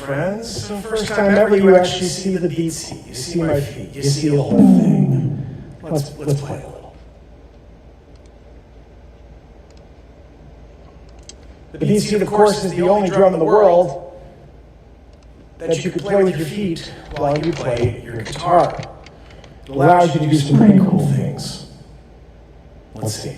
friends. It's the first time ever you actually see the BeatSeat. You see my feet. You see the whole thing. Let's play a little. The BeatSeat, of course, is the only drum in the world that you can play with your feet while you play your guitar. It allows you to do some pretty cool things. Let's see.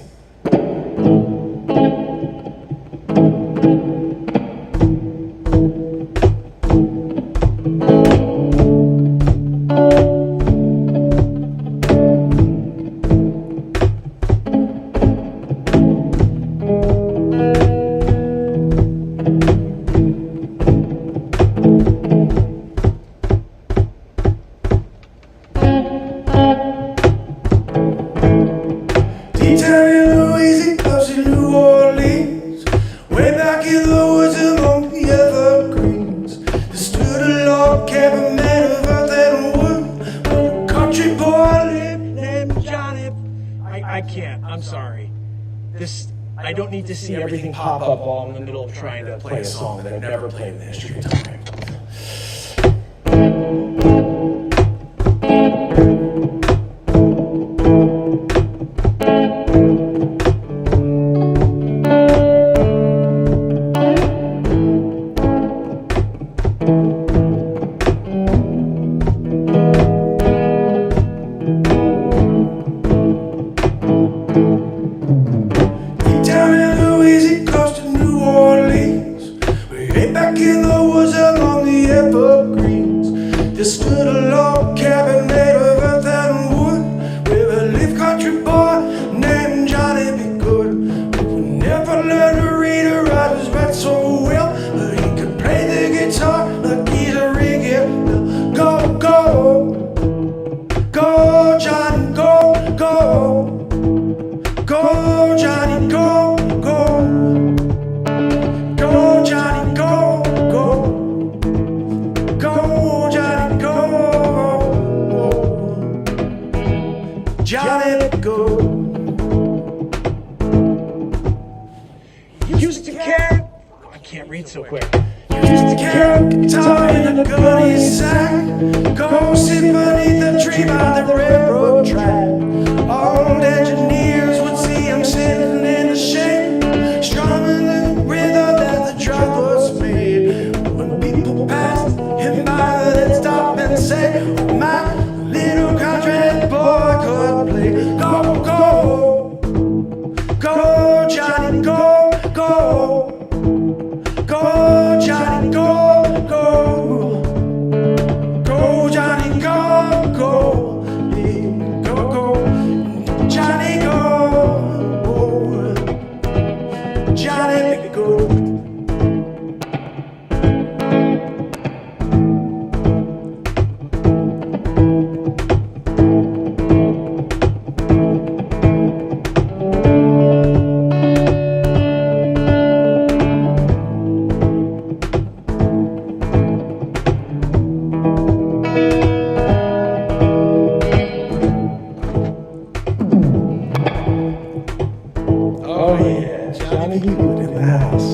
I can't. I'm sorry. I don't need to see everything pop up while I'm in the middle of trying to play a song that I've never played in the history of time. There stood a log cabin made of earth and wood, with a leaf country boy named Johnny B. Good. Who never learned to read or write his right so well, but he could play the guitar like he's a reggae bell. Go, go, go, Johnny, go, go, go, Johnny, go, go, go, Johnny, go, go, go, Johnny, go, Johnny, go. You used to carry. I can't read so quick. You used to carry a guitar in a gunny sack. Go sit beneath the tree by the railroad track. Old engineers would see him sitting in the shade, strumming the rhythm that the drivers made. When people passed him by, they'd stop and say, "Oh, my little country boy could play." Go, go, go, Johnny, go, go, go, Johnny, go, go, go, Johnny, go, go, yeah, go, go, Johnny, go, Johnny, go. Oh yeah, Johnny B. Good in the house.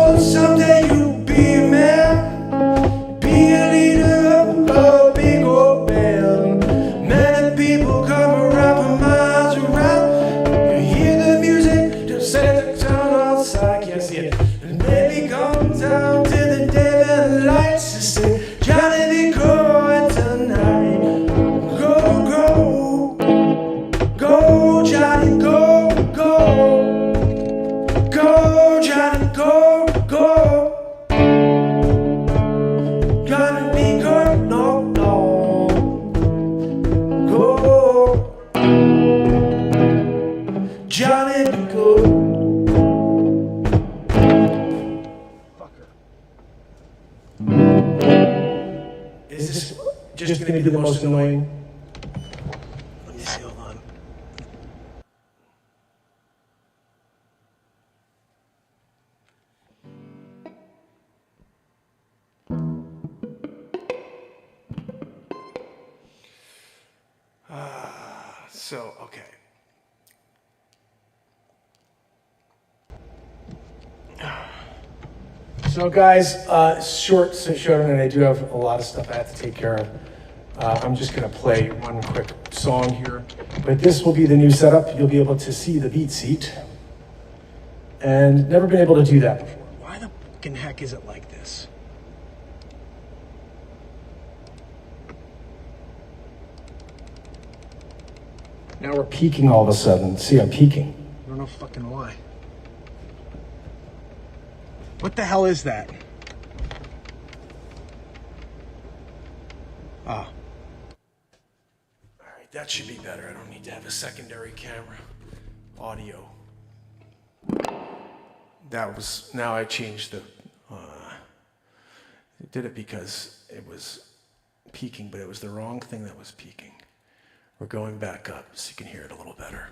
told us someday you'll be a man, be a leader of a big old band. Many people come around for miles around. You hear the music, just set the town outside. Can't see it. And maybe come down to the dim and lights to say, Johnny, be going tonight. Go, go, go, Johnny, go, go. Go, Johnny, go, go. Johnny, be good, no, no. Go, Johnny, be good. Is this just gonna be the most annoying? Let me see, hold on. So, okay. So guys, short session, and I do have a lot of stuff I have to take care of. I'm just gonna play one quick song here, but this will be the new setup. You'll be able to see the BeatSeat, and never been able to do that before. Why the fucking heck is it like this? Now we're peaking all of a sudden. See, I'm peaking. I don't know fucking why. What the hell is that? Ah. All right, that should be better. I don't need to have a secondary camera. Audio. That was, now I changed the, I did it because it was peaking, but it was the wrong thing that was peaking. We're going back up so you can hear it a little better.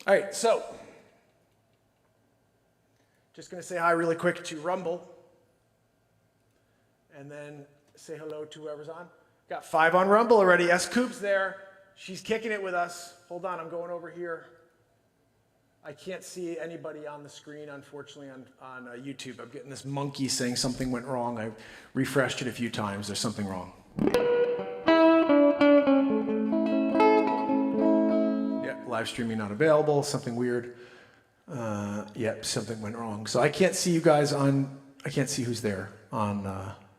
All right, so just gonna say hi really quick to Rumble, and then say hello to whoever's on. Got 5 on Rumble already. S. Coop's there. She's kicking it with us. Hold on, I'm going over here. I can't see anybody on the screen, unfortunately, on YouTube. I'm getting this monkey saying something went wrong. I refreshed it a few times. There's something wrong. Live streaming not available, something weird. Yep, something went wrong. So I can't see you guys I can't see who's there on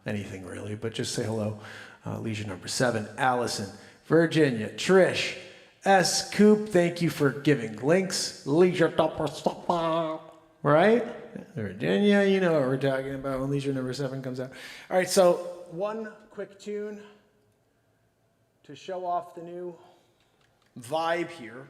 anything really, but just say hello. Leisure number 7, Allison, Virginia, Trish, S. Coop, thank you for giving links. Leisure number 7, right? Virginia, you know what we're talking about when Leisure number 7 comes out. All right, so one quick tune to show off the new vibe here.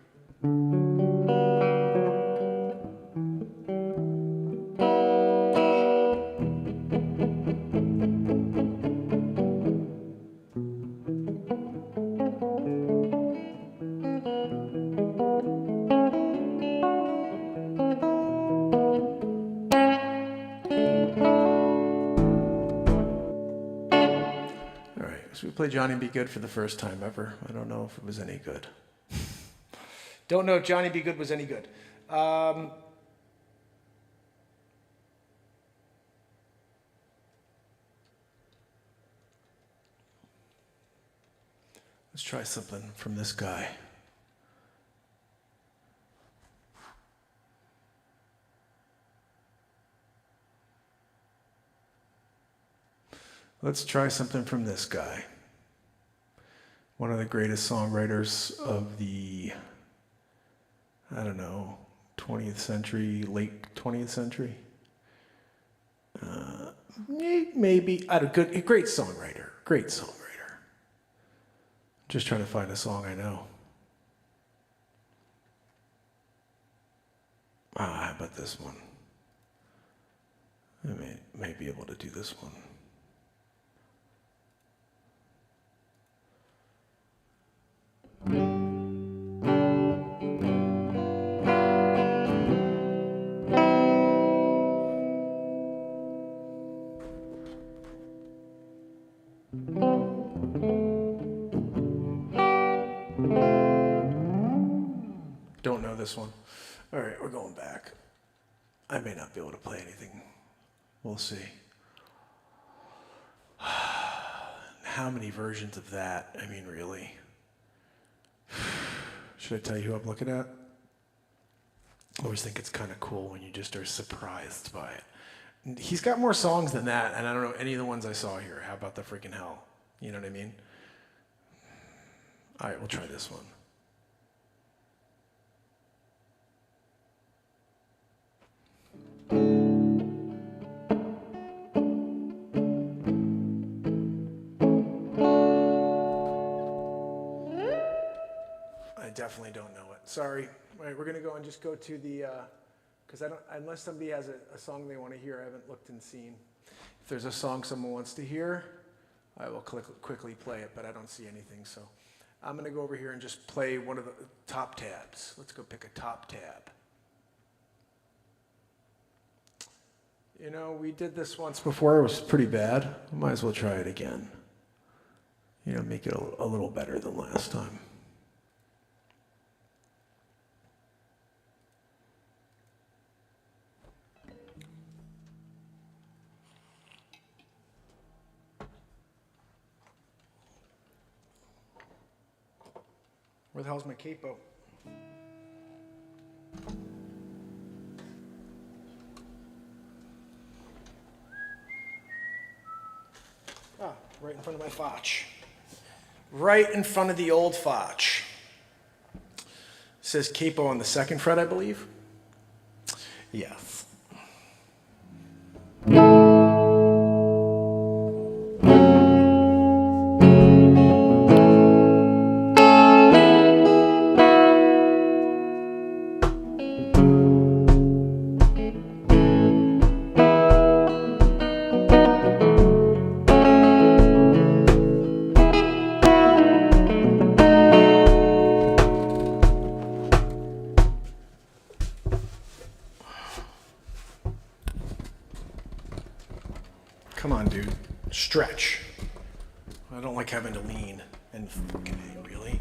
So we played Johnny Be Good for the first time ever. I don't know if it was any good. Don't know if Johnny Be Good was any good. Let's try something from this guy. Let's try something from this guy. One of the greatest songwriters of the, I don't know, 20th century, late 20th century. Maybe, a great songwriter, great songwriter. Just trying to find a song I know. How about this one? I may be able to do this one. Don't know this one. All right, we're going back. I may not be able to play anything We'll see. How many versions of that? I mean, really? Should I tell you who I'm looking at? I always think it's kind of cool when you just are surprised by it. He's got more songs than that, and I don't know any of the ones I saw here. How about the freaking hell? You know what I mean? All right, we'll try this one. I definitely don't know it. Sorry. All right, we're gonna go and just go to the, because I don't, unless somebody has a song they want to hear, I haven't looked and seen. If there's a song someone wants to hear, I will quickly play it, but I don't see anything, so I'm gonna go over here and just play one of the top tabs. Let's go pick a top tab. You know, we did this once before. It was pretty bad. Might as well try it again. You know, make it a little better than last time. Where the hell's my capo? Ah, right in front of my fotch. Right in front of the old fotch. It says capo on the second fret, I believe. Yes. Come on, dude. Stretch. I don't like having to lean. And fucking A, really?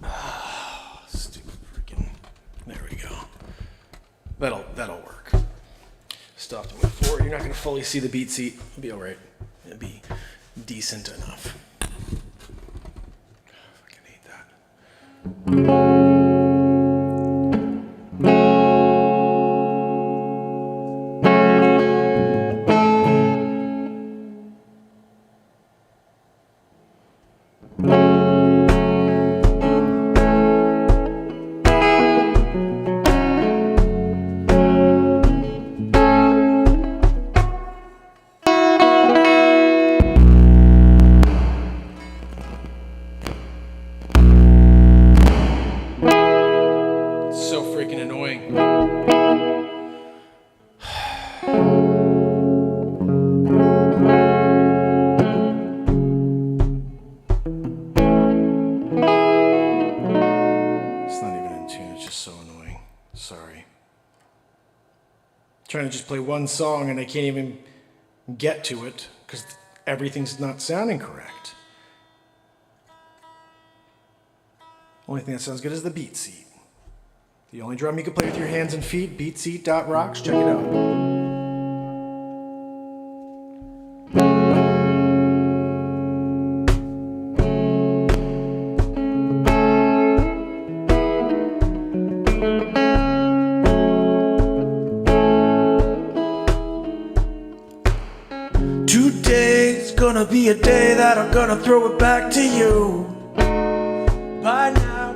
Ah, stupid freaking. There we go. That'll work. Stopped on my floor. You're not gonna fully see the BeatSeat. It'll be alright. It'll be decent enough. I fucking hate that. So freaking annoying. It's not even in tune, it's just so annoying. Sorry. Trying to just play one song and I can't even get to it because everything's not sounding correct. Only thing that sounds good is the BeatSeat. The only drum you can play with your hands and feet, BeatSeat.rocks, check it out. Today's gonna be a day that I'm gonna throw it back to you. By now.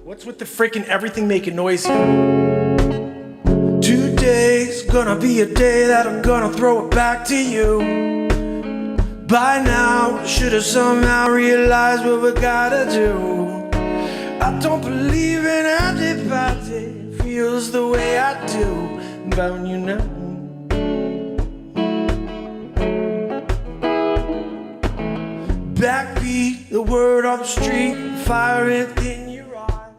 What's with the freaking everything making noise here? Today's gonna be a day that I'm gonna throw it back to you. By now, should have somehow realized what we gotta do. I don't believe in anybody feels the way I do about you now. Backbeat, the word on the street, fire it in your eye.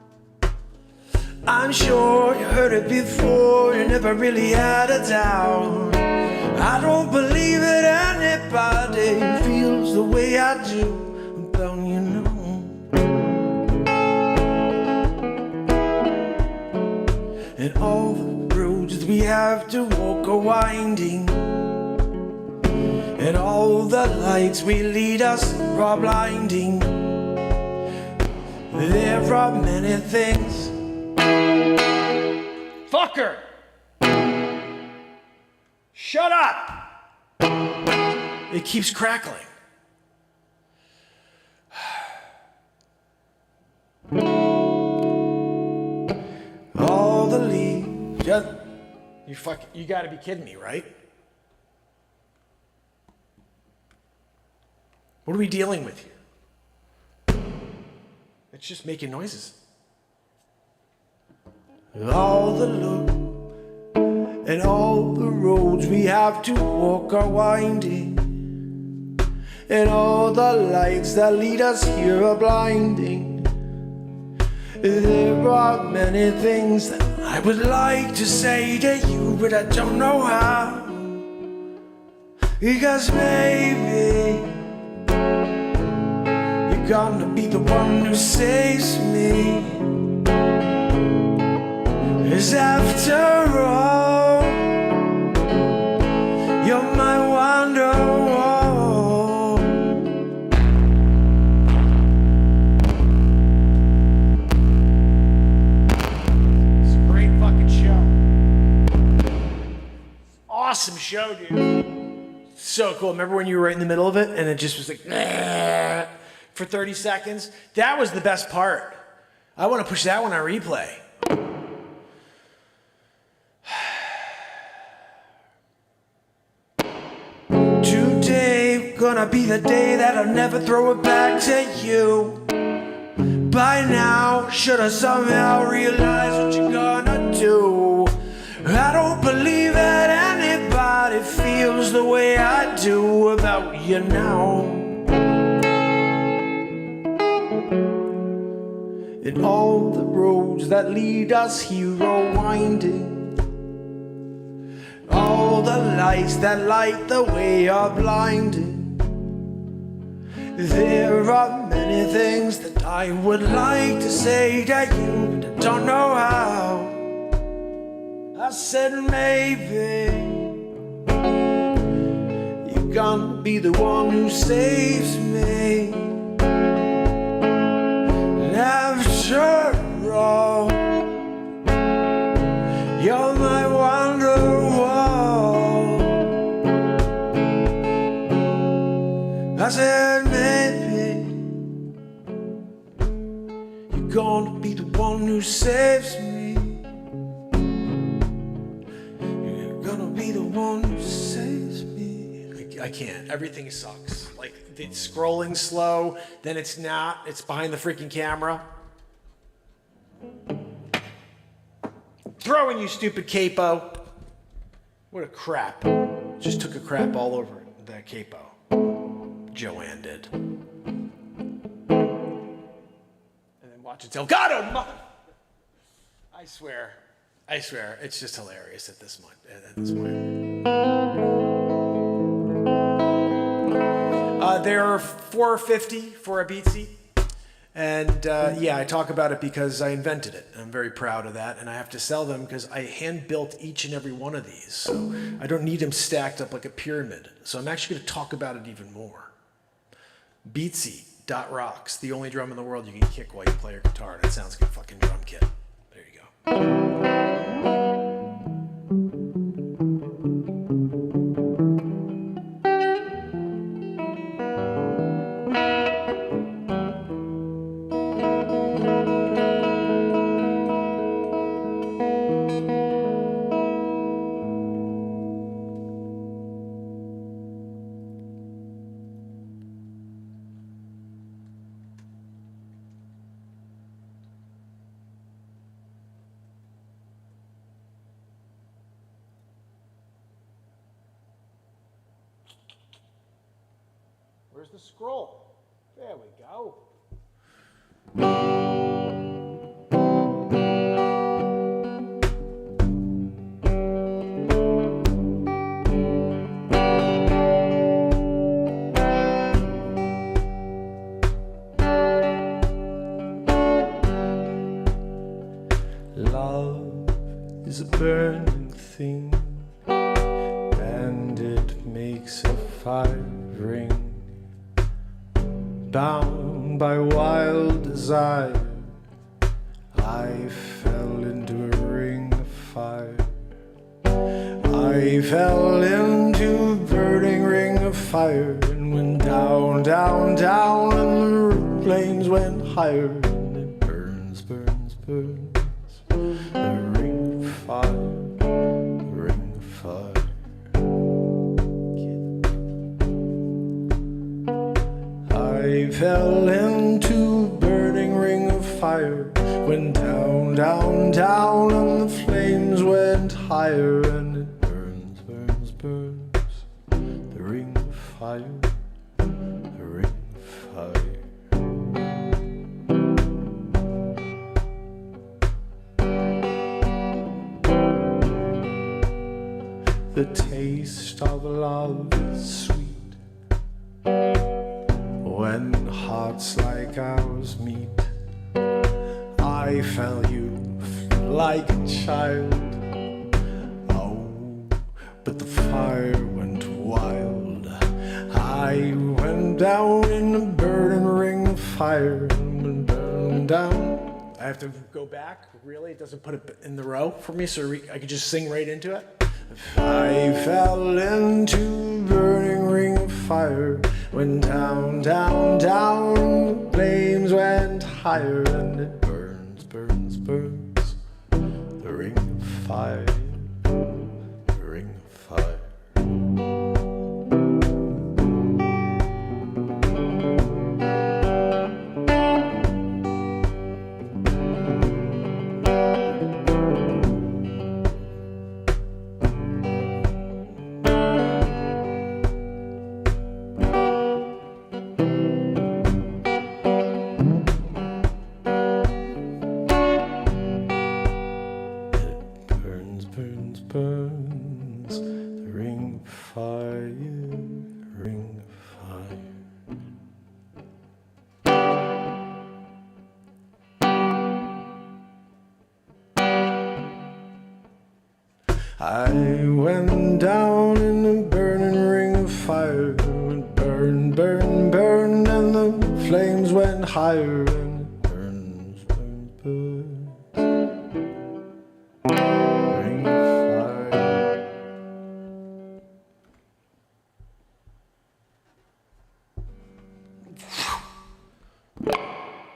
I'm sure you heard it before, you never really had a doubt. I don't believe that anybody feels the way I do about you now. And all the roads we have to walk are winding, and all the lights we lead us are blinding. There are many things. Fucker! Shut up! It keeps crackling. All the leaves. You gotta be kidding me, right? What are we dealing with here? It's just making noises. All the look and all the roads we have to walk are winding, and all the lights that lead us here are blinding. There are many things that I would like to say to you, but I don't know how. Because maybe you're gonna be the one who saves me. 'Cause after all, you're my wonderwall. It's a great fucking show. Awesome show, dude. So cool. Remember when you were right in the middle of it and it just was like for 30 seconds? That was the best part. I want to push that one on replay. Today gonna be the day that I'll never throw it back to you. By now, should I somehow realize what you're gonna do? I don't believe that anybody feels the way I do about you now. And all the roads that lead us here are winding, all the lights that light the way are blinding. There are many things that I would like to say to you, but I don't know how. I said maybe you're gonna be the one who saves me. And after all, you're my wonderwall. I said maybe you're gonna be the one who saves me. You're gonna be the one who saves me. I can't. Everything sucks. Like, it's scrolling slow, then it's not. It's behind the freaking camera. Throwing you, stupid capo. What a crap. Just took a crap all over that capo. Joanne did. And then watch it tell God, oh my. I swear, it's just hilarious at this point. They're $4.50 for a BeatSeat. And yeah, I talk about it because I invented it. I'm very proud of that. And I have to sell them because I hand-built each and every one of these. So I don't need them stacked up like a pyramid. So I'm actually going to talk about it even more. BeatSeat.rocks, the only drum in the world you can kick while you play your guitar. And it sounds like a fucking drum kit. There you go. Where's the scroll? There we go. Love is a burning thing, and it makes a fire ring. Bound by wild desire, I fell into a ring of fire. I fell into a burning ring of fire, and went down, down, down, and the flames went higher, and it burns, burns, burns. The ring of fire, the ring of fire. I fell into a burning ring of fire, went down, down, down, and the flames went higher, and it burns, burns, burns. The ring of fire, the ring of fire. The taste of love is sweet when hearts like ours meet. I felt you like a child. Oh, but the fire went wild. I went down in a burning ring of fire, and went down, down. I have to go back. Really, it doesn't put it in the row for me, so I could just sing right into it. I fell into a burning ring of fire, went down, down, down, the flames went higher, and it burns, burns, burns. The ring of fire, the ring of fire. Burns, the ring of fire, ring of fire. I went down in a burning ring of fire, and burn, burn, burn, and the flames went higher, and it burns, burns, burns.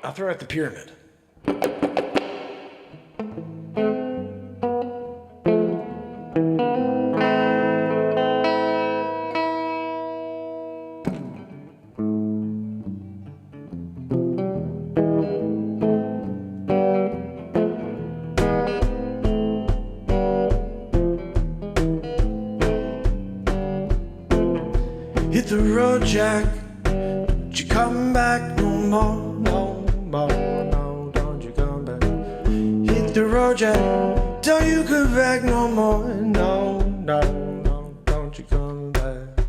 I'll throw out the pyramid. Hit the road, Jack. Don't you come back no more. No, don't you come back. Hit the road, Jack. Don't you come back no more. No, don't you come back.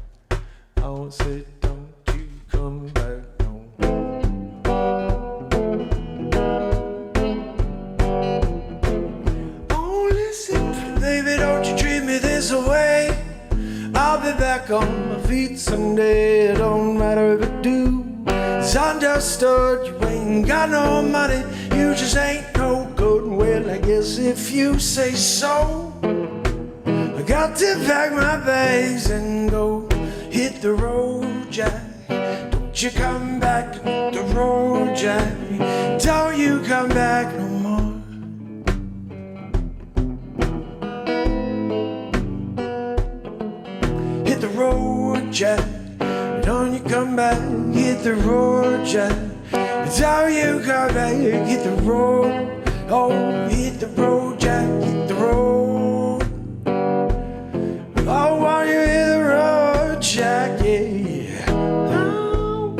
I won't say don't you come back. No. Oh, listen, baby, don't you treat me this way. I'll be back on my feet someday. It don't matter if I do. It's understood, you ain't got no money, you just ain't no good. Well, I guess if you say so, I got to pack my bags and go. Hit the road, Jack. Don't you come back. Hit the road, Jack. Don't you come back no more. Hit the road, Jack. Don't you come back, hit the road, Jack. Don't you come back, hit the road. Oh, hit the road, Jack, hit the road. Oh, want you hit the road, Jack, yeah. Oh.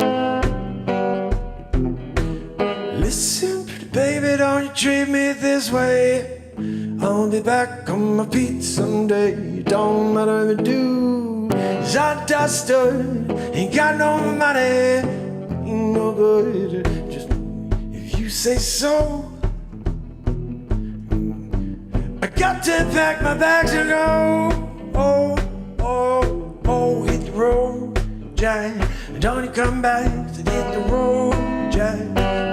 Listen, pretty baby, don't you treat me this way. I'll be back on my feet someday. Don't matter if I do. I dusted, ain't got no money, ain't no good. Just if you say so, I got to pack my bags and go. Oh, oh, oh, hit the road, Jack. Don't you come back to hit the road, Jack.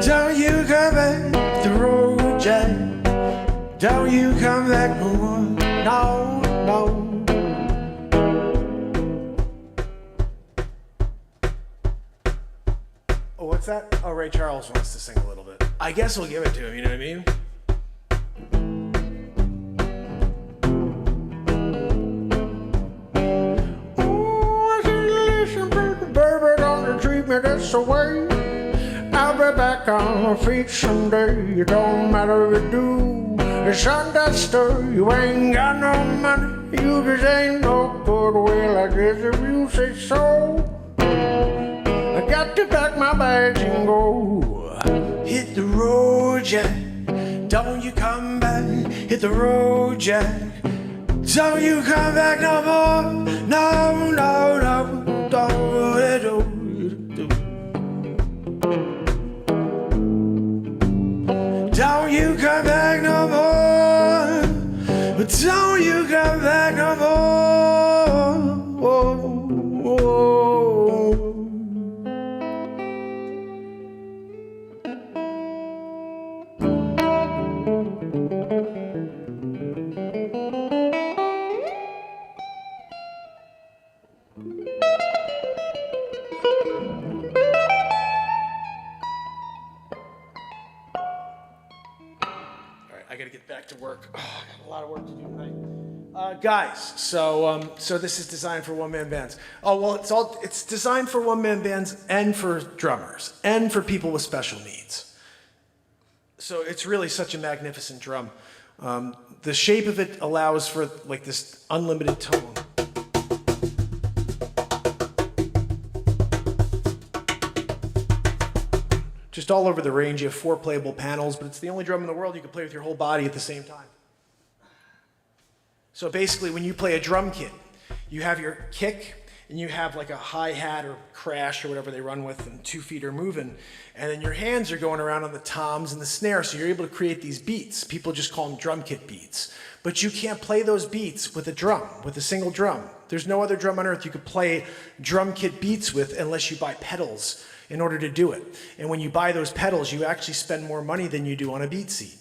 Don't you come back to the road, Jack. Don't you come back no more. No, no. Oh, what's that? Oh, Ray Charles wants to sing a little bit. I guess we'll give it to him, you know what I mean? That's the way. I'll be back on my feet someday. It don't matter if you do. It's understood. You ain't got no money. You just ain't no good. Well, I guess if you say so. I got to pack my bags and go. Hit the road, Jack. Don't you come back. Hit the road, Jack. Don't you come back no more. No, no, no. Don't. Don't you come back no more. Don't you come back no more. Whoa, whoa. I gotta get back to work. Oh, I got a lot of work to do tonight. Guys, so this is designed for one-man bands. Oh, well, it's designed for one-man bands and for drummers and for people with special needs. So it's really such a magnificent drum. The shape of it allows for like this unlimited tone. Just all over the range, you have 4 playable panels, but it's the only drum in the world you can play with your whole body at the same time. So basically, when you play a drum kit, you have your kick, and you have like a hi-hat or crash or whatever they run with, and 2 feet are moving, and then your hands are going around on the toms and the snare, so you're able to create these beats. People just call them drum kit beats. But you can't play those beats with a drum, with a single drum. There's no other drum on earth you could play drum kit beats with unless you buy pedals in order to do it. And when you buy those pedals, you actually spend more money than you do on a BeatSeat.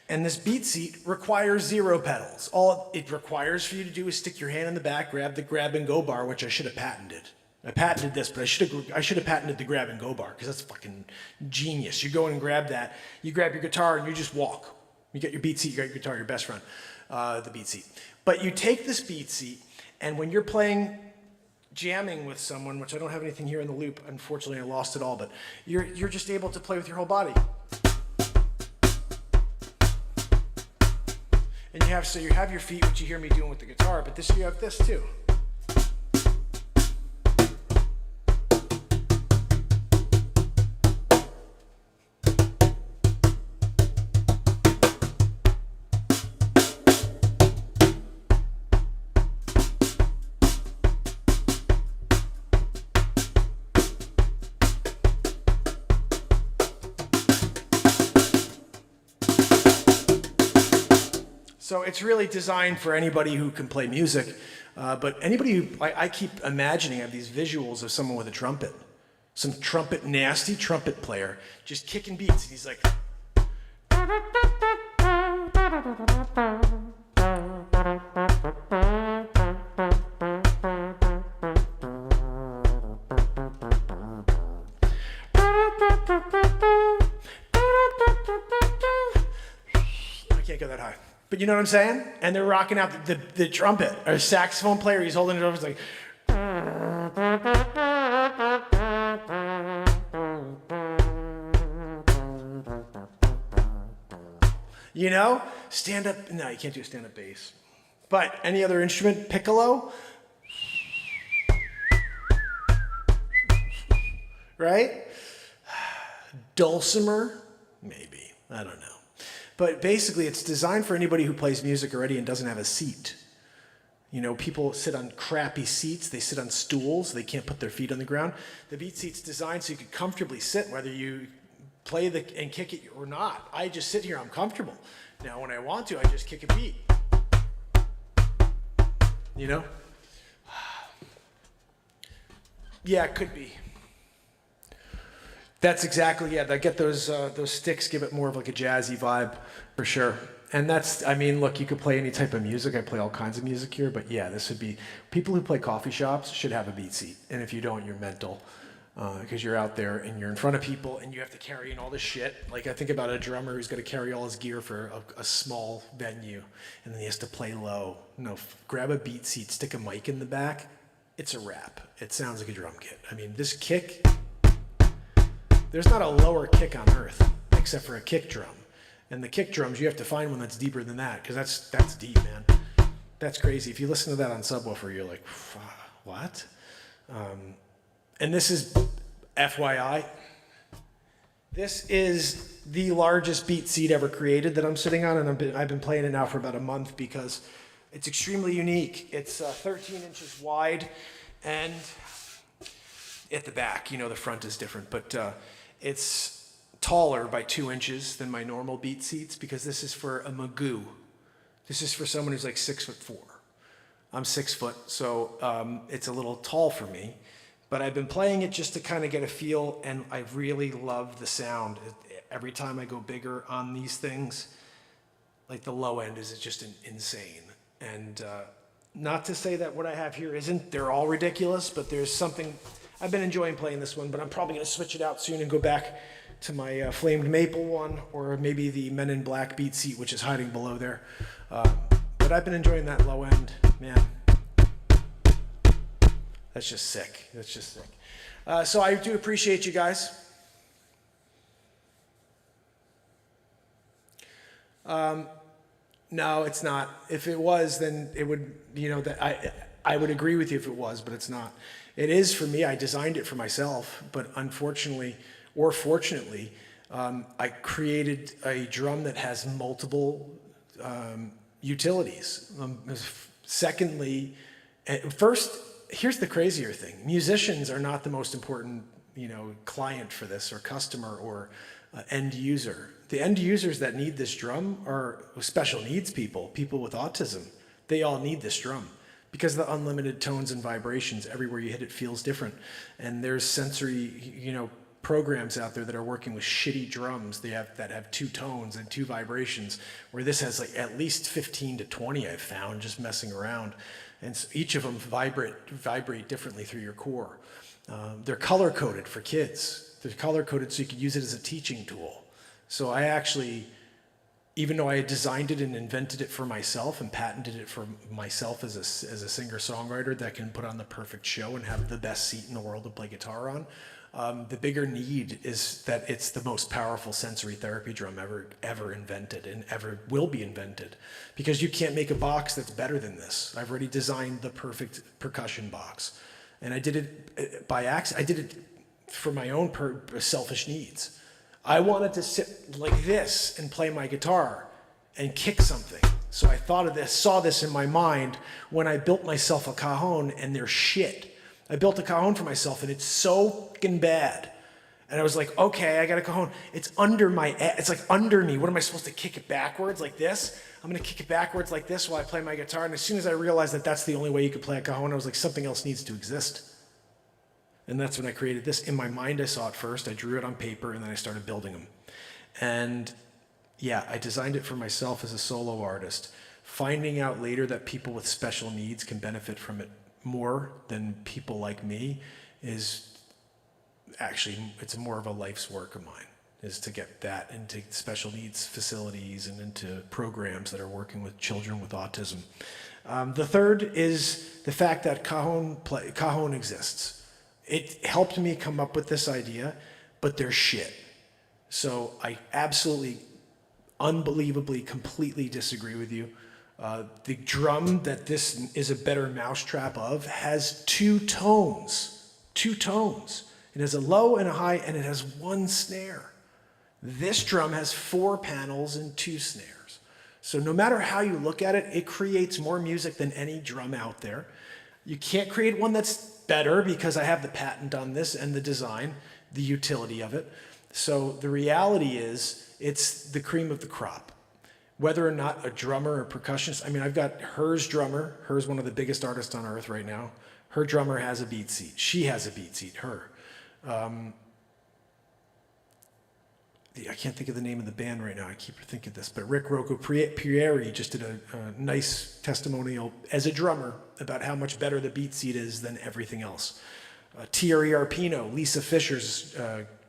And this BeatSeat requires 0 pedals. All it requires for you to do is stick your hand in the back, grab the grab and go bar, which I should have patented. I patented this, but I should have patented the grab and go bar, because that's fucking genius. You go in and grab that, you grab your guitar and you just walk. You get your BeatSeat, you got your guitar, your best friend, the BeatSeat. But you take this BeatSeat, and when you're playing jamming with someone, which I don't have anything here in the loop, unfortunately I lost it all, but you're just able to play with your whole body. And you have your feet, which you hear me doing with the guitar, but you have this too. So it's really designed for anybody who can play music, but anybody who, I keep imagining, I have these visuals of someone with a trumpet, some nasty trumpet player, just kicking beats, and he's like, I can't go that high. But you know what I'm saying? And they're rocking out the trumpet, or saxophone player, he's holding it over, it's like, you know? Stand up, no, you can't do a stand up bass. But any other instrument, piccolo, right? Dulcimer, maybe, I don't know. But basically, it's designed for anybody who plays music already and doesn't have a seat. You know, people sit on crappy seats. They sit on stools. They can't put their feet on the ground. The BeatSeat's designed so you can comfortably sit, whether you play and kick it or not. I just sit here. I'm comfortable. Now, when I want to, I just kick a beat. you know? Yeah, it could be. That's exactly, yeah, I get those sticks give it more of like a jazzy vibe for sure. And that's, I mean, look, you could play any type of music. I play all kinds of music here, but yeah, this would be, people who play coffee shops should have a BeatSeat. And if you don't, you're mental. Because you're out there and you're in front of people and you have to carry in all this shit. Like I think about a drummer who's got to carry all his gear for a small venue and then he has to play low. No, grab a BeatSeat, stick a mic in the back. It's a wrap. It sounds like a drum kit. I mean, this kick, there's not a lower kick on earth except for a kick drum. And the kick drums, you have to find one that's deeper than that because that's deep, man. That's crazy. If you listen to that on subwoofer, you're like, what? And this is FYI. This is the largest BeatSeat ever created that I'm sitting on, and I've been playing it now for about a month because it's extremely unique. It's 13 inches wide, and at the back, you know, the front is different, but it's taller by 2 inches than my normal BeatSeats because this is for a Magoo. This is for someone who's like 6'4". I'm 6 foot, so it's a little tall for me. But I've been playing it just to kind of get a feel, and I really love the sound. Every time I go bigger on these things, like the low end is just insane. And not to say that what I have here isn't, they're all ridiculous, but there's something, I've been enjoying playing this one, but I'm probably gonna switch it out soon and go back to my flamed maple one, or maybe the Men in Black BeatSeat, which is hiding below there. But I've been enjoying that low end, man. That's just sick. That's just sick. So I do appreciate you guys. No, it's not. If it was, then it would, you know, that I would agree with you if it was, but it's not. It is for me. I designed it for myself, but unfortunately, or fortunately, I created a drum that has multiple utilities. Secondly, first, here's the crazier thing. Musicians are not the most important, you know, client for this, or customer, or end user. The end users that need this drum are special needs people, people with autism. They all need this drum because of the unlimited tones and vibrations. Everywhere you hit it feels different. And there's sensory, you know, programs out there that are working with shitty drums that have 2 tones and 2 vibrations, where this has like at least 15 to 20 I've found just messing around. And so each of them vibrate differently through your core. They're color-coded for kids. They're color-coded so you could use it as a teaching tool. So I actually, even though I had designed it and invented it for myself and patented it for myself as a singer-songwriter that can put on the perfect show and have the best seat in the world to play guitar on, the bigger need is that it's the most powerful sensory therapy drum ever invented and ever will be invented, because you can't make a box that's better than this. I've already designed the perfect percussion box, and I did it by accident. I did it for my own selfish needs. I wanted to sit like this and play my guitar and kick something. So I thought of this, saw this in my mind when I built myself a cajon, and they're shit. I built a cajon for myself, and it's so fucking bad. And I was like, okay, I got a cajon. It's under it's like under me. What am I supposed to kick it backwards like this? I'm gonna kick it backwards like this while I play my guitar. And as soon as I realized that that's the only way you could play a cajon, I was like, something else needs to exist. And that's when I created this. In my mind, I saw it first. I drew it on paper, and then I started building them. And yeah, I designed it for myself as a solo artist. Finding out later that people with special needs can benefit from it more than people like me is actually, it's more of a life's work of mine, is to get that into special needs facilities and into programs that are working with children with autism. The third is the fact that cajon exists. It helped me come up with this idea, but they're shit. So I absolutely, unbelievably, completely disagree with you. The drum that this is a better mousetrap of has 2 tones. 2 tones. It has a low and a high, and it has 1 snare. This drum has 4 panels and 2 snares. So no matter how you look at it, it creates more music than any drum out there. You can't create one that's better because I have the patent on this and the design, the utility of it. So the reality is, it's the cream of the crop. whether or not a drummer or percussionist, I mean, I've got Her's drummer. Her's one of the biggest artists on earth right now. Her drummer has a BeatSeat. She has a BeatSeat, Her. I can't think of the name of the band right now. I keep thinking of this, but Rick Rocco Pieri just did a nice testimonial as a drummer about how much better the BeatSeat is than everything else. Thierry Arpino, Lisa Fisher's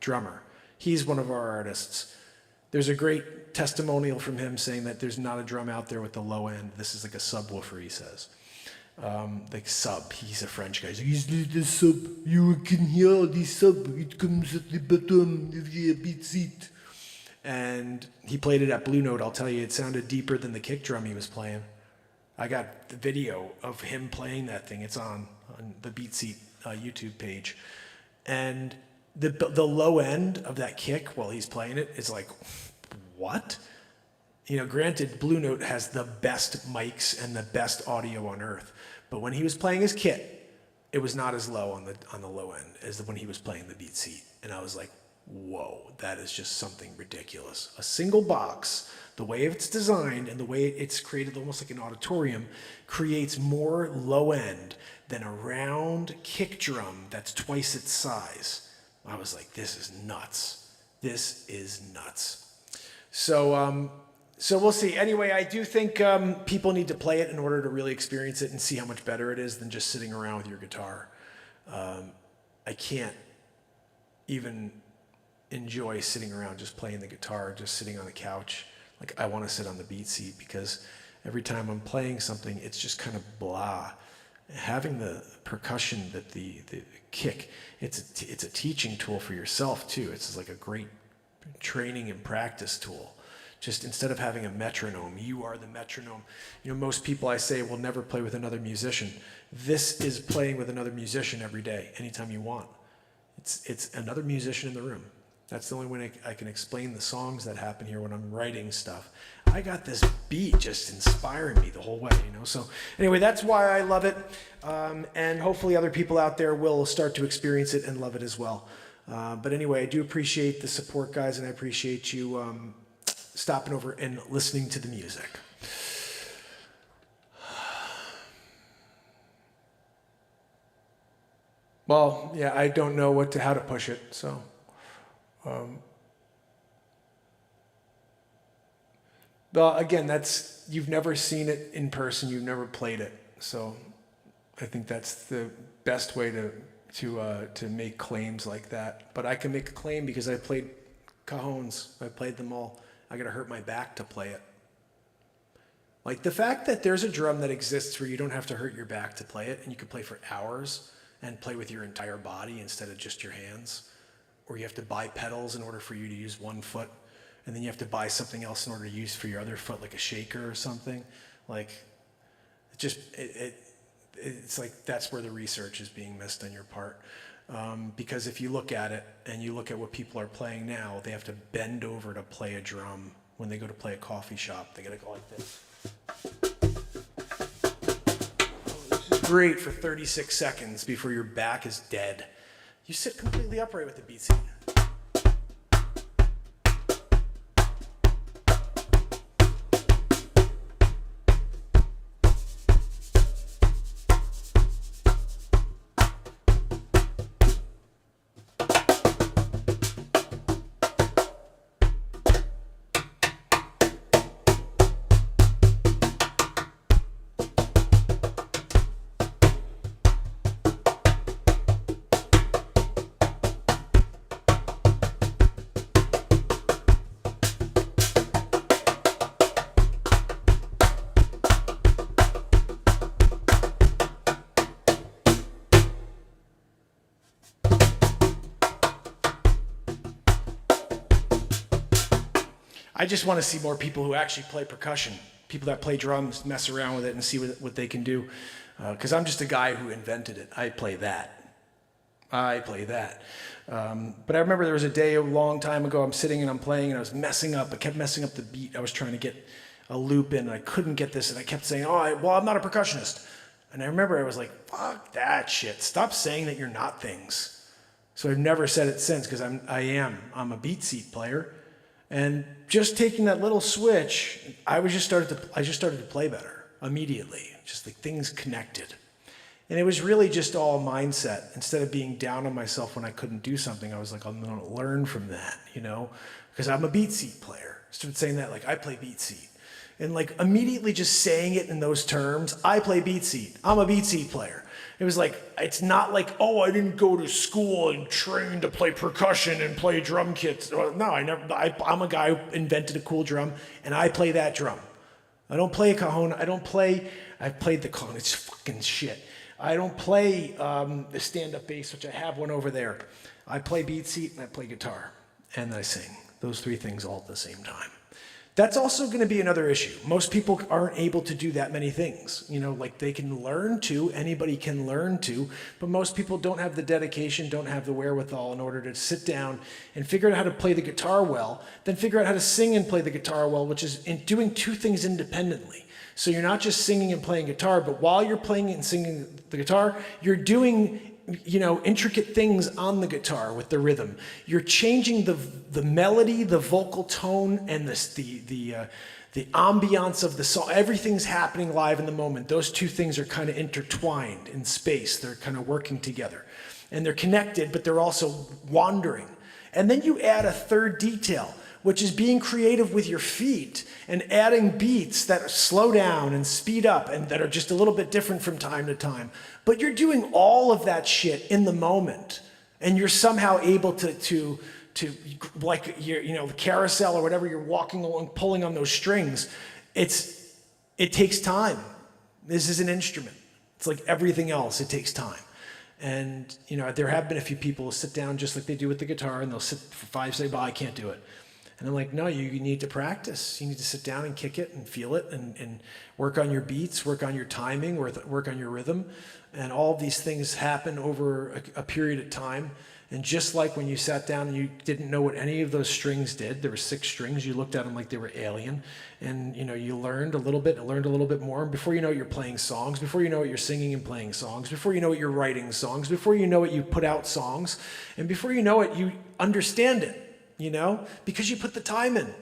drummer. He's one of our artists. There's a great testimonial from him saying that there's not a drum out there with the low end. This is like a subwoofer, he says. Like sub, he's a French guy. He's like, the sub, you can hear the sub, it comes at the bottom of the BeatSeat. And he played it at Blue Note. I'll tell you, it sounded deeper than the kick drum he was playing. I got the video of him playing that thing. It's on the BeatSeat YouTube page. And the low end of that kick while he's playing it is like, what? You know, granted, Blue Note has the best mics and the best audio on earth. But when he was playing his kit, it was not as low on the low end as when he was playing the BeatSeat. And I was like, whoa, that is just something ridiculous. A single box, the way it's designed and the way it's created almost like an auditorium, creates more low end than a round kick drum that's twice its size. I was like, this is nuts. This is nuts. So we'll see. Anyway, I do think people need to play it in order to really experience it and see how much better it is than just sitting around with your guitar. I can't even enjoy sitting around just playing the guitar, just sitting on the couch. Like, I want to sit on the BeatSeat because every time I'm playing something, it's just kind of blah. Having the percussion, the kick, it's a teaching tool for yourself too. It's like a great training and practice tool. Just instead of having a metronome, you are the metronome. You know, most people I say will never play with another musician. This is playing with another musician every day, anytime you want. It's another musician in the room. That's the only way I can explain the songs that happen here when I'm writing stuff. I got this beat just inspiring me the whole way, you know. So anyway, that's why I love it. And hopefully other people out there will start to experience it and love it as well. But anyway, I do appreciate the support, guys, and I appreciate you stopping over and listening to the music. Well, yeah, I don't know how to push it, so. Well, again, you've never seen it in person, you've never played it, so I think that's the best way to make claims like that. But I can make a claim because I played cajones, I played them all. I gotta hurt my back to play it. Like the fact that there's a drum that exists where you don't have to hurt your back to play it, and you can play for hours and play with your entire body instead of just your hands. Or you have to buy pedals in order for you to use one foot, and then you have to buy something else in order to use for your other foot, like a shaker or something. Like, it's like that's where the research is being missed on your part. Because if you look at it and you look at what people are playing now, they have to bend over to play a drum. When they go to play a coffee shop, they gotta go like this. This is great for 36 seconds before your back is dead. You sit completely upright with the BeatSeat. I just want to see more people who actually play percussion, people that play drums, mess around with it and see what they can do. Because I'm just a guy who invented it. I play that. But I remember there was a day a long time ago, I'm sitting and I'm playing and I was messing up. I kept messing up the beat. I was trying to get a loop in and I couldn't get this. And I kept saying, I'm not a percussionist. And I remember I was like, fuck that shit. Stop saying that you're not things. So I've never said it since because I'm a BeatSeat player. And just taking that little switch, I just started to play better immediately. Just like things connected. And it was really just all mindset. Instead of being down on myself when I couldn't do something, I was like, I'm gonna learn from that, you know? Because I'm a BeatSeat player. I started saying that, like, I play BeatSeat. And like immediately just saying it in those terms, I play BeatSeat. I'm a BeatSeat player. It was like, it's not like, oh, I didn't go to school and train to play percussion and play drum kits. No, I'm a guy who invented a cool drum, and I play that drum. I don't play a cajon. I've played the cajon. It's fucking shit. I don't play the stand-up bass, which I have one over there. I play BeatSeat and I play guitar, and I sing. Those three things all at the same time. That's also going to be another issue. Most people aren't able to do that many things. You know, like they can learn to, anybody can learn to, but most people don't have the dedication, don't have the wherewithal in order to sit down and figure out how to play the guitar well, then figure out how to sing and play the guitar well, which is in doing two things independently. So you're not just singing and playing guitar, but while you're playing and singing the guitar, you're doing, you know, intricate things on the guitar with the rhythm. You're changing the melody, the vocal tone, and the ambiance of the song. Everything's happening live in the moment. Those two things are kind of intertwined in space. They're kind of working together. And they're connected, but they're also wandering. And then you add a third detail, which is being creative with your feet and adding beats that slow down and speed up and that are just a little bit different from time to time. But you're doing all of that shit in the moment, and you're somehow able to like, you know, the carousel or whatever, you're walking along, pulling on those strings. It takes time. This is an instrument. It's like everything else, it takes time. And, you know, there have been a few people who sit down just like they do with the guitar, and they'll sit for 5 seconds, I can't do it. And I'm like, no, you need to practice. You need to sit down and kick it and feel it and work on your beats, work on your timing, work on your rhythm. And all of these things happen over a period of time. And just like when you sat down and you didn't know what any of those strings did, there were 6 strings, you looked at them like they were alien. And, you know, you learned a little bit more. And before you know it, you're playing songs. Before you know it, you're singing and playing songs. Before you know it, you're writing songs. Before you know it, you put out songs. And before you know it, you understand it. You know, because you put the time in,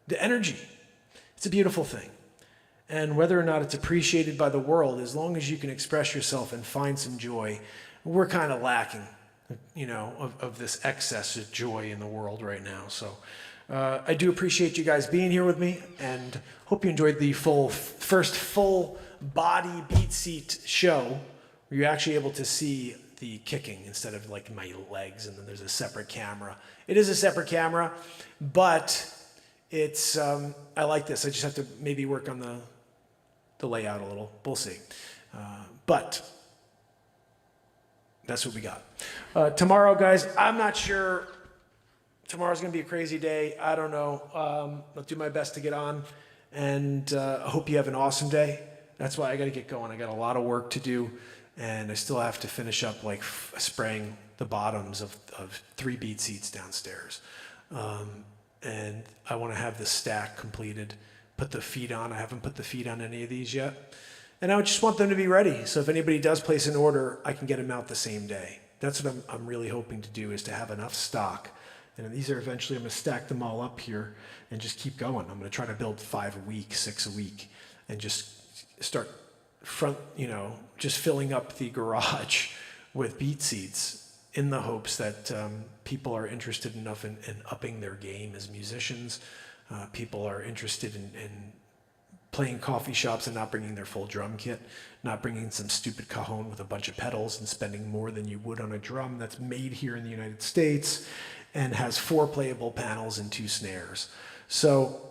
the energy. It's a beautiful thing. And whether or not it's appreciated by the world, as long as you can express yourself and find some joy, we're kind of lacking, you know, of this excess of joy in the world right now. So I do appreciate you guys being here with me, and hope you enjoyed the first full body BeatSeat show, where you're actually able to see the kicking instead of like my legs, and then there's a separate camera. It is a separate camera, but it's I like this. I just have to maybe work on the layout a little. We'll see. But that's what we got. Tomorrow, guys, I'm not sure. Tomorrow's gonna be a crazy day. I don't know. I'll do my best to get on, and I hope you have an awesome day. That's why I gotta get going. I got a lot of work to do. And I still have to finish up like spraying the bottoms of 3 BeatSeats downstairs. And I want to have the stack completed, put the feet on. I haven't put the feet on any of these yet. And I just want them to be ready. So if anybody does place an order, I can get them out the same day. That's what I'm really hoping to do, is to have enough stock. And these are eventually, I'm going to stack them all up here and just keep going. I'm going to try to build 5 a week, 6 a week, and just start just filling up the garage with BeatSeats in the hopes that people are interested enough in upping their game as musicians. People are interested in playing coffee shops and not bringing their full drum kit, not bringing some stupid cajon with a bunch of pedals and spending more than you would on a drum that's made here in the United States and has 4 playable panels and 2 snares. So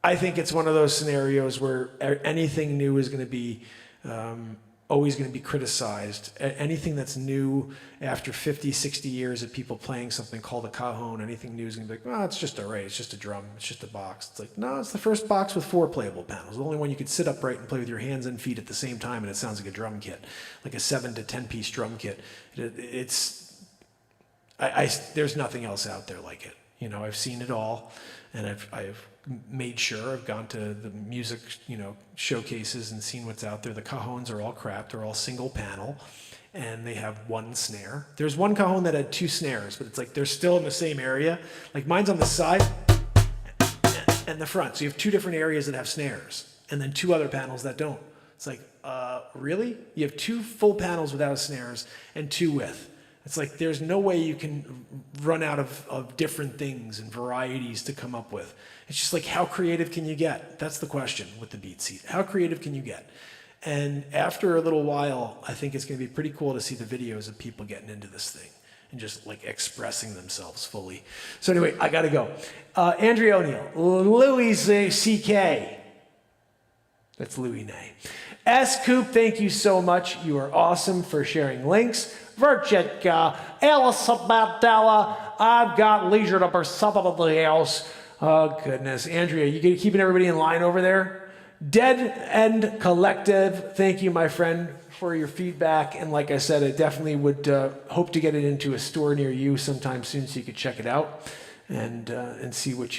I think it's one of those scenarios where anything new is going to be always going to be criticized. Anything that's new after 50, 60 years of people playing something called a cajon, anything new is going to be like, oh, it's just a array, it's just a drum, it's just a box. It's like, no, it's the first box with 4 playable panels. The only one you could sit upright and play with your hands and feet at the same time, and it sounds like a drum kit, like a 7 to 10 piece drum kit. There's nothing else out there like it. You know, I've seen it all, and I've made sure I've gone to the music, showcases and seen what's out there. The cajons are all crap. They're all single panel, and they have 1 snare. There's one cajon that had 2 snares, but it's like they're still in the same area. Like mine's on the side, and the front. So you have two different areas that have snares, and then two other panels that don't. It's like, really? You have two full panels without snares and two with. It's like there's no way you can run out of different things and varieties to come up with. It's just like, how creative can you get? That's the question with the BeatSeat. How creative can you get? And after a little while, I think it's going to be pretty cool to see the videos of people getting into this thing and just like expressing themselves fully. So anyway, I got to go. Andrea O'Neill, Louis C.K. That's Louis Nay. S. Coop, thank you so much. You are awesome for sharing links. Virgitka, Elisabeth Della, I've got leisure to pursue somebody else. Oh, goodness. Andrea, you keeping everybody in line over there? Dead End Collective, thank you, my friend, for your feedback. And like I said, I definitely would hope to get it into a store near you sometime soon so you could check it out and see what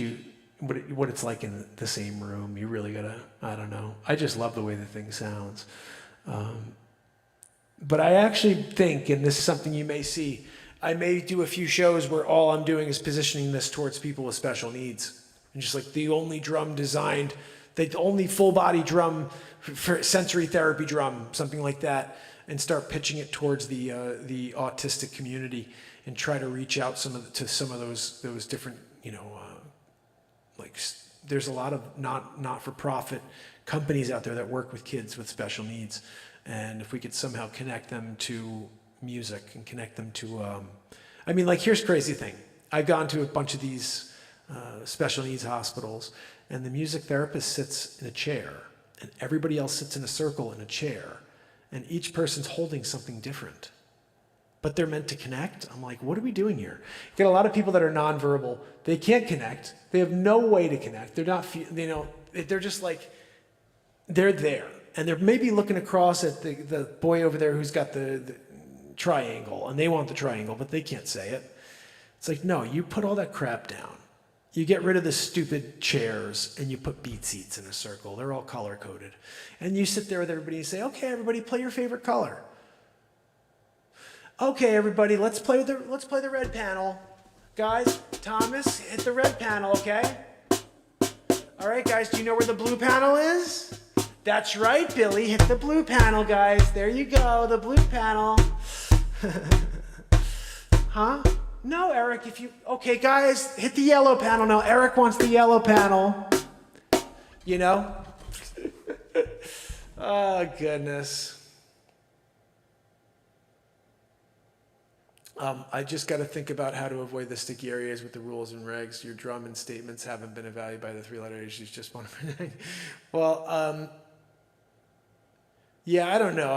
it's like in the same room. You really gotta, I don't know. I just love the way the thing sounds. But I actually think, and this is something you may see, I may do a few shows where all I'm doing is positioning this towards people with special needs. And just like the only drum designed, the only full body drum for sensory therapy drum, something like that, and start pitching it towards the autistic community and try to reach out to some of those different, like there's a lot of not-for-profit companies out there that work with kids with special needs. And if we could somehow connect them to music and connect them to, here's the crazy thing. I've gone to a bunch of these special needs hospitals, and the music therapist sits in a chair, and everybody else sits in a circle in a chair, and each person's holding something different. But they're meant to connect. I'm like, what are we doing here? You get a lot of people that are nonverbal. They can't connect. They have no way to connect. They're not, they're just like, they're there. And they're maybe looking across at the boy over there who's got the triangle, and they want the triangle, but they can't say it. It's like, no, you put all that crap down. You get rid of the stupid chairs, and you put BeatSeats in a circle. They're all color-coded. And you sit there with everybody and say, okay, everybody, play your favorite color. Okay, everybody, let's play the red panel. Guys, Thomas, hit the red panel, okay? All right, guys, do you know where the blue panel is? That's right, Billy. Hit the blue panel, guys. There you go, the blue panel. Huh? No, Eric, okay, guys, hit the yellow panel now. Eric wants the yellow panel. Oh, goodness. I just got to think about how to avoid the sticky areas with the rules and regs. Your drum and statements haven't been evaluated by the three-letter issues. Just one. Well, yeah, I don't know.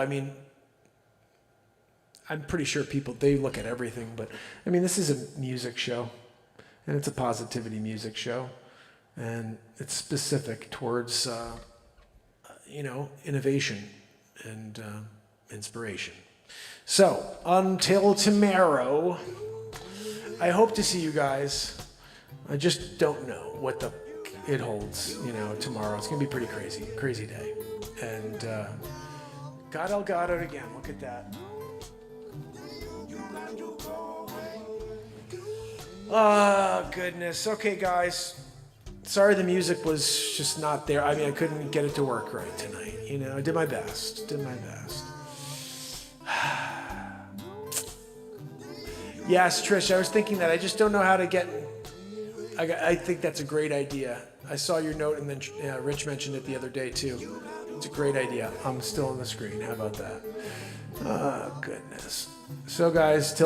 I'm pretty sure they look at everything, but this is a music show, and it's a positivity music show, and it's specific towards, innovation and inspiration. So, until tomorrow, I hope to see you guys. I just don't know what it holds, tomorrow. It's going to be pretty crazy day. And God Elgato again, look at that. Oh, goodness. Okay, guys. Sorry the music was just not there. I couldn't get it to work right tonight. I did my best. Yes, Trish, I was thinking that. I just don't know how to get... I think that's a great idea. I saw your note, and then Rich mentioned it the other day, too. It's a great idea. I'm still on the screen. How about that? Oh, goodness. So, guys, till